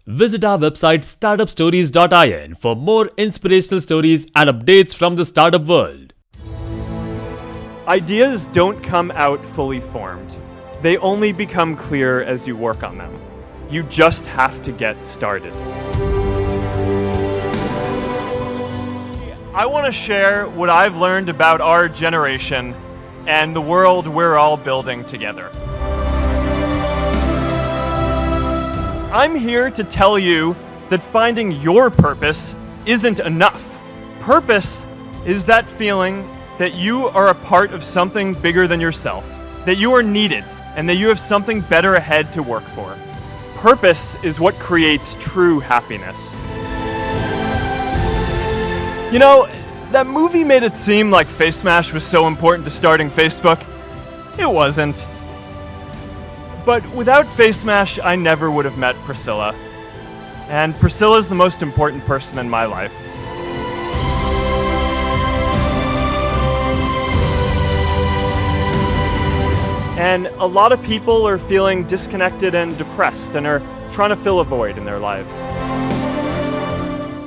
Visit our website startupstories.in for more inspirational stories and updates from the startup world. Ideas don't come out fully formed. They only become clear as you work on them. You just have to get started. I want to share what I've learned about our generation and the world we're all building together. I'm here to tell you that finding your purpose isn't enough. Purpose is that feeling that you are a part of something bigger than yourself, that you are needed, and that you have something better ahead to work for. Purpose is what creates true happiness. You know, that movie made it seem like FaceMash was so important to starting Facebook. It wasn't. But without FaceMash, I never would have met Priscilla. And Priscilla's the most important person in my life. And a lot of people are feeling disconnected and depressed and are trying to fill a void in their lives.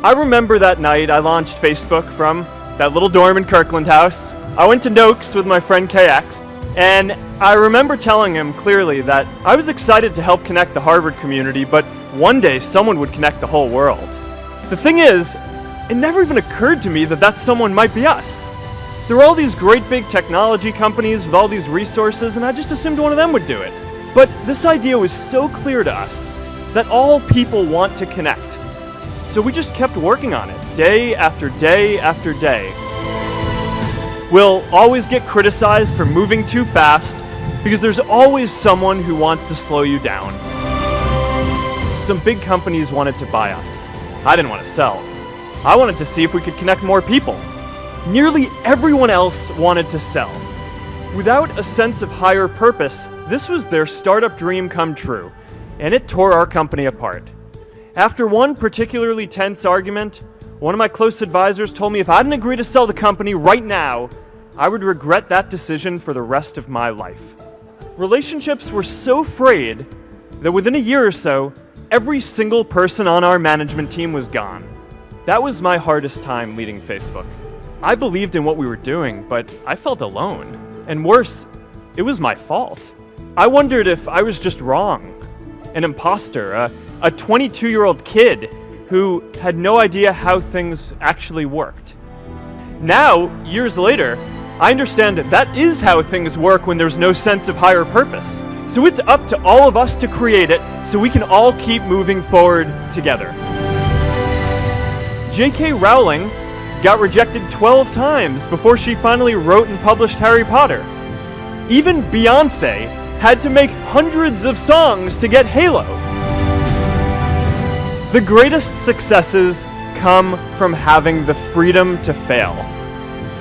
I remember that night I launched Facebook from that little dorm in Kirkland House. I went to Noakes with my friend KX, and I remember telling him clearly that I was excited to help connect the Harvard community, but one day someone would connect the whole world. The thing is, it never even occurred to me that that someone might be us. There were all these great big technology companies with all these resources, and I just assumed one of them would do it. But this idea was so clear to us that all people want to connect. So we just kept working on it, day after day after day. We'll always get criticized for moving too fast because there's always someone who wants to slow you down. Some big companies wanted to buy us. I didn't want to sell. I wanted to see if we could connect more people. Nearly everyone else wanted to sell. Without a sense of higher purpose, this was their startup dream come true, and it tore our company apart. After one particularly tense argument, one of my close advisors told me if I didn't agree to sell the company right now, I would regret that decision for the rest of my life. Relationships were so frayed that within a year or so, every single person on our management team was gone. That was my hardest time leading Facebook. I believed in what we were doing, but I felt alone. And worse, it was my fault. I wondered if I was just wrong, an imposter, a 22-year-old kid who had no idea how things actually worked. Now, years later, I understand that is how things work when there's no sense of higher purpose. So it's up to all of us to create it so we can all keep moving forward together. J.K. Rowling got rejected 12 times before she finally wrote and published Harry Potter. Even Beyoncé had to make hundreds of songs to get Halo. The greatest successes come from having the freedom to fail.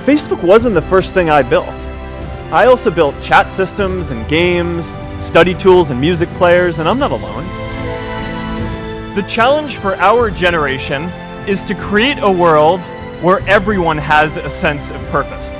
Facebook wasn't the first thing I built. I also built chat systems and games, study tools and music players, and I'm not alone. The challenge for our generation is to create a world where everyone has a sense of purpose.